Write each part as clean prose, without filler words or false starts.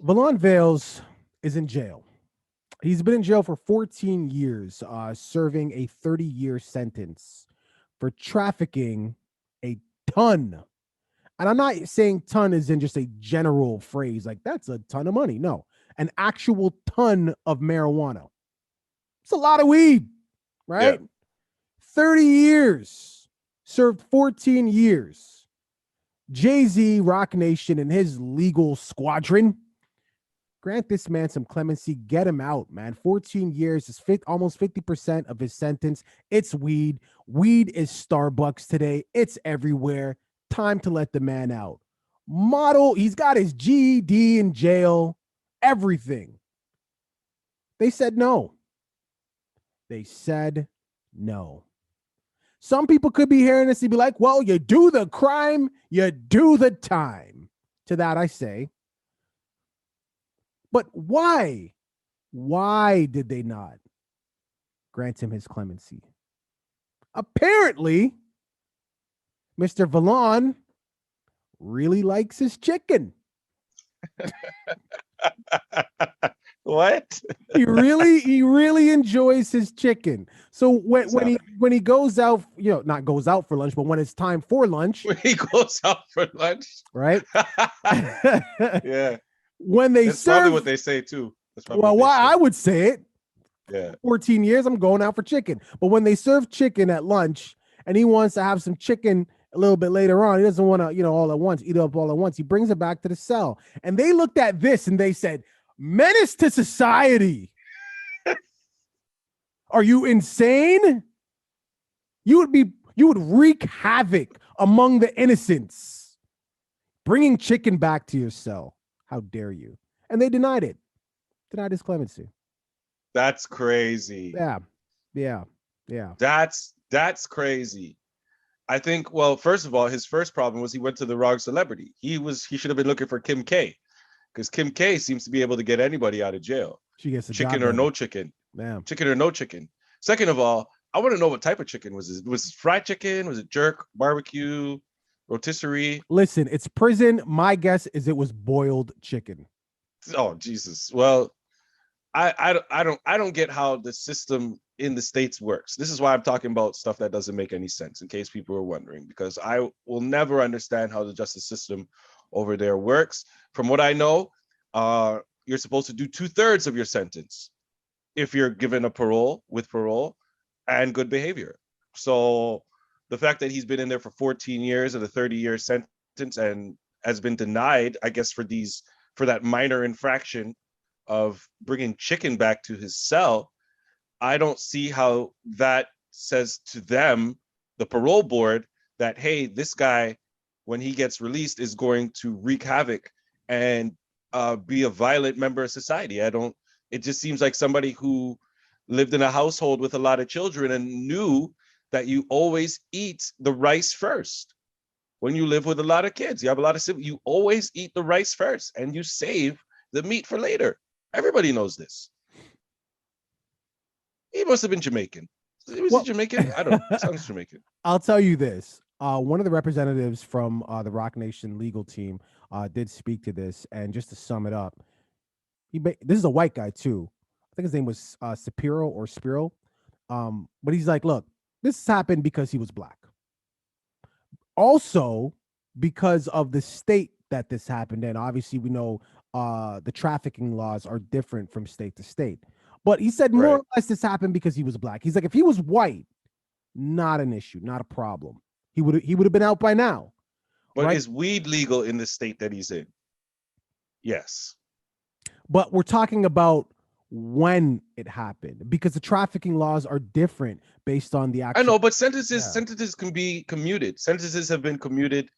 Valon Vales is in jail. He's been in jail for 14 years, serving a 30-year sentence for trafficking a ton. And I'm not saying ton is in just a general phrase, like that's a ton of money. No, an actual ton of marijuana. It's a lot of weed, Yeah. right? 30 years, served 14 years. Jay-Z, Rock Nation, and his legal squadron grant this man some clemency. Get him out, man. 14 years is almost 50% of his sentence. It's weed. Weed is Starbucks today. It's everywhere. Time to let the man out. Model, he's got his GED in jail, everything. They said no. They said no. Some people could be hearing this and be like, well, you do the crime, you do the time. To that I say, but why? Why did they not grant him his clemency? Apparently, Mr. Valon really likes his chicken. What? He really enjoys his chicken. So when What's when he happening? when he goes out, not goes out for lunch, but when it's time for lunch, When he goes out for lunch. right? Yeah. When they That's probably what serve, they say too. That's probably well, what they why I say. would say it, Yeah. 14 years, I'm going out for chicken. But when they serve chicken at lunch and he wants to have some chicken a little bit later on, he doesn't want to, all at once, eat it up all at once. He brings it back to the cell. And they looked at this and they said, menace to society. Are you insane? You would wreak havoc among the innocents. Bringing chicken back to your cell. How dare you? And they denied it. Denied his clemency. That's crazy. Yeah. Yeah. Yeah. That's crazy. I think, well, first of all, his first problem was he went to the wrong celebrity. He should have been looking for Kim K, because Kim K seems to be able to get anybody out of jail. She gets the job Chicken or done. no chicken. Yeah. Chicken or no chicken. Second of all, I want to know what type of chicken was it? Was it fried chicken? Was it jerk, barbecue, rotisserie? Listen, it's prison. My guess is it was boiled chicken. Oh Jesus! Well, I don't get how the system in the States works. This is why I'm talking about stuff that doesn't make any sense, in case people are wondering, because I will never understand how the justice system over there works. From what I know, you're supposed to do 2/3 of your sentence if you're given a parole with parole and good behavior. So the fact that he's been in there for 14 years and a 30-year sentence and has been denied, I guess, for that minor infraction of bringing chicken back to his cell, I don't see how that says to them, the parole board, that, hey, this guy, when he gets released, is going to wreak havoc and be a violent member of society. It just seems like somebody who lived in a household with a lot of children and knew that you always eat the rice first. When you live with a lot of kids, you have a lot of siblings, you always eat the rice first and you save the meat for later. Everybody knows this. He must have been Jamaican. Was he Well, Jamaican? I don't know. Sounds Jamaican. I'll tell you this. One of the representatives from the Rock Nation legal team did speak to this, and just to sum it up, this is a white guy too. I think his name was Sapiro or Spiro. But he's like, look, this happened because he was black. Also, because of the state that this happened in. Obviously, we know the trafficking laws are different from state to state. But he said more Right. or less this happened because he was black. He's like, if he was white, not an issue, not a problem. He would have been out by now, But right? is weed legal in the state that he's in? Yes. But we're talking about when it happened because the trafficking laws are different based on the I actual. know, but sentences Yeah. sentences can be commuted. Sentences have been commuted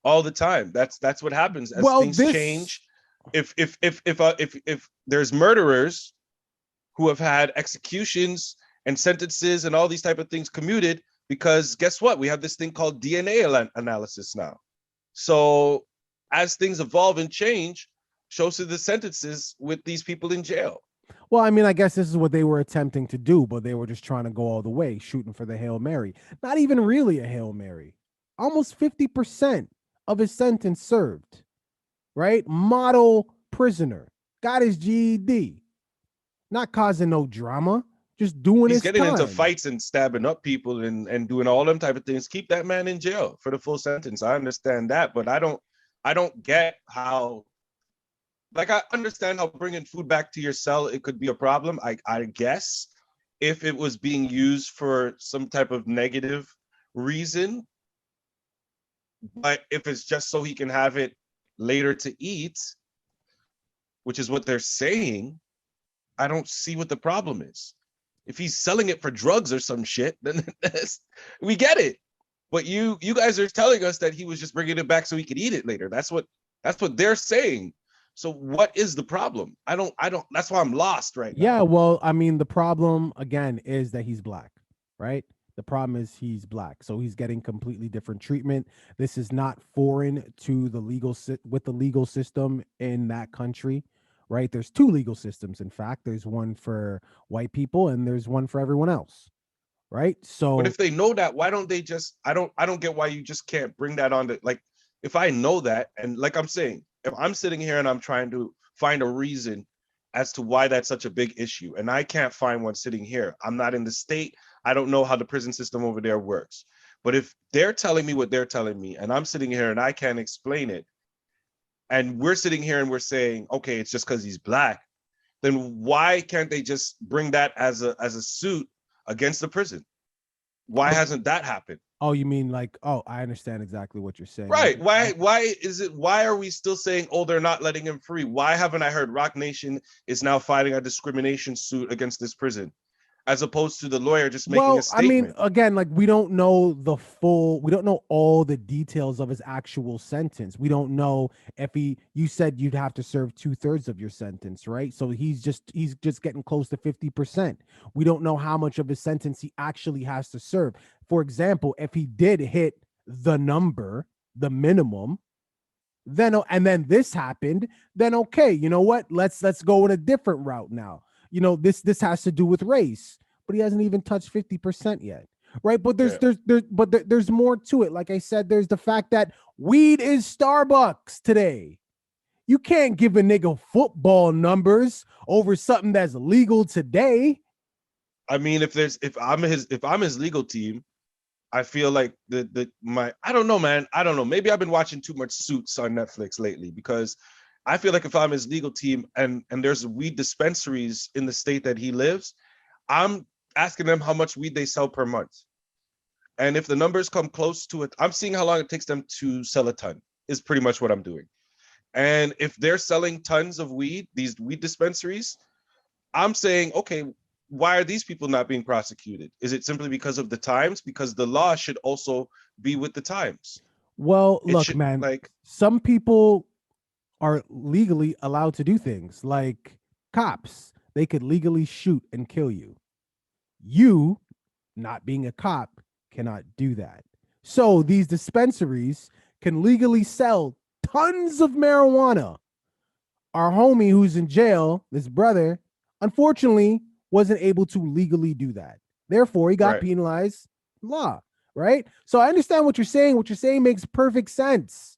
all the time. That's what happens as Well, things this change. If there's murderers who have had executions and sentences and all these type of things commuted, because guess what? We have this thing called DNA analysis now. So as things evolve and change, shows to the sentences with these people in jail. Well, I mean, I guess this is what they were attempting to do, but they were just trying to go all the way, shooting for the Hail Mary. Not even really a Hail Mary. Almost 50% of his sentence served, right? Model prisoner. got his GED, not causing no drama, just doing He's his getting into time. fights and stabbing up people and doing all them type of things. Keep that man in jail for the full sentence. I understand that, but I don't get how. Like, I understand how bringing food back to your cell, it could be a problem. I guess if it was being used for some type of negative reason, but if it's just so he can have it later to eat, which is what they're saying, I don't see what the problem is. If he's selling it for drugs or some shit, then we get it. But you guys are telling us that he was just bringing it back so he could eat it later. That's what they're saying. So what is the problem? I don't. That's why I'm lost right now. Yeah, well, I mean, the problem again is that he's black, right? The problem is he's black, so he's getting completely different treatment. This is not foreign to the with the legal system in that country, right? There's two legal systems. In fact, there's one for white people and there's one for everyone else, right? But So, if they know that, why don't they just? I don't get why you just can't bring that on to, like, if I know that, and like I'm saying, if I'm sitting here and I'm trying to find a reason as to why that's such a big issue, and I can't find one sitting here. I'm not in the state. I don't know how the prison system over there works. But if they're telling me what they're telling me, and I'm sitting here and I can't explain it, and we're sitting here and we're saying, okay, it's just because he's black, then why can't they just bring that as a suit against the prison? Why hasn't that happened? oh, you mean like, oh, I understand exactly what you're saying. Right. Why are we still saying, oh, they're not letting him free? Why haven't I heard Rock Nation is now fighting a discrimination suit against this prison, as opposed to the lawyer just making a Well, I mean, statement? again, like we don't know we don't know all the details of his actual sentence. We don't know if you said you'd have to serve 2/3 of your sentence, right? So he's just getting close to 50%. We don't know how much of his sentence he actually has to serve. For example, if he did hit the number, the minimum, then this happened, then okay, you know what? Let's go in a different route now. This has to do with race, but he hasn't even touched 50% yet, right? But Yeah. there's more to it. Like I said, there's the fact that weed is Starbucks today. You can't give a nigga football numbers over something that's legal today. I mean, if I'm his legal team, I feel like I don't know, man. I don't know. Maybe I've been watching too much Suits on Netflix lately, because I feel like if I'm his legal team and there's weed dispensaries in the state that he lives, I'm asking them how much weed they sell per month. And if the numbers come close to it, I'm seeing how long it takes them to sell a ton, is pretty much what I'm doing. And if they're selling tons of weed, these weed dispensaries, I'm saying, okay, why are these people not being prosecuted? Is it simply because of the times? Because the law should also be with the times. Well, It look, should, man, like, some people are legally allowed to do things like cops. They could legally shoot and kill you. You, not being a cop, cannot do that. So these dispensaries can legally sell tons of marijuana. Our homie who's in jail, this brother, unfortunately wasn't able to legally do that. Therefore, he got right. penalized law, right? So I understand what you're saying. What you're saying makes perfect sense,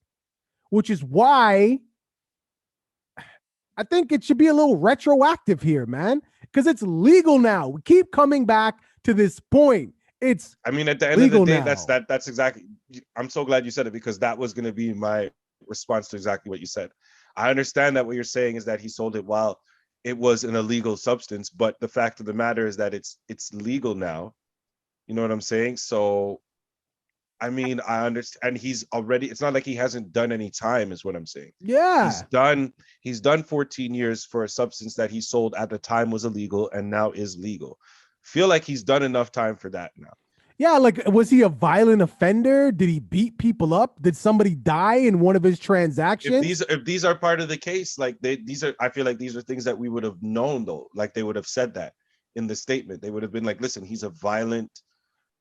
which is why I think it should be a little retroactive here, man, because it's legal now. We keep coming back to this point. It's I mean, at the end of the legal day, now. that's exactly. I'm so glad you said it, because that was going to be my response to exactly what you said. I understand that what you're saying is that he sold it while it was an illegal substance, but the fact of the matter is that it's legal now. You know what I'm saying? So, I mean, I understand, and he's already. It's not like he hasn't done any time, is what I'm saying. Yeah. He's done 14 years for a substance that he sold at the time was illegal and now is legal. Feel like he's done enough time for that now. Yeah, like was he a violent offender? Did he beat people up? Did somebody die in one of his transactions? If these are part of the case, like these are, I feel like these are things that we would have known, though. Like, they would have said that in the statement. They would have been like, listen, he's a violent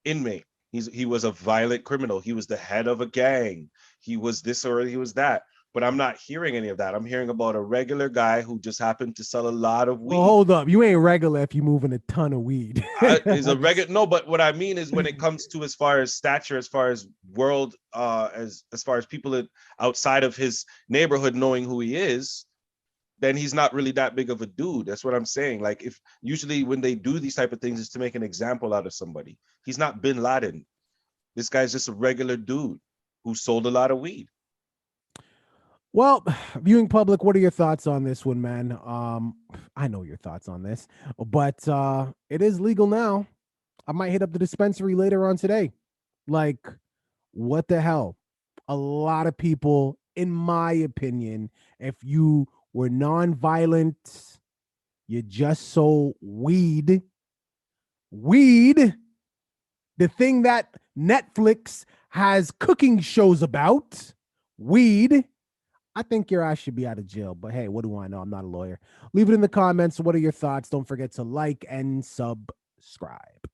inmate. He was a violent criminal. He was the head of a gang. He was this or he was that. But I'm not hearing any of that. I'm hearing about a regular guy who just happened to sell a lot of Well, weed. hold up. You ain't regular if you moving a ton of weed. Is a regular. No, but what I mean is, when it comes to as far as stature, as far as world, as far as people outside of his neighborhood knowing who he is, then he's not really that big of a dude. That's what I'm saying. Like, if usually when they do these type of things, is to make an example out of somebody. He's not Bin Laden. This guy's just a regular dude who sold a lot of weed. Well, viewing public, what are your thoughts on this one, man? I know your thoughts on this, but it is legal now. I might hit up the dispensary later on today. Like, what the hell? A lot of people, in my opinion, if you were non-violent, you just sold weed. Weed, the thing that Netflix has cooking shows about. Weed. I think your ass should be out of jail, but hey, what do I know? I'm not a lawyer. Leave it in the comments. What are your thoughts? Don't forget to like and subscribe.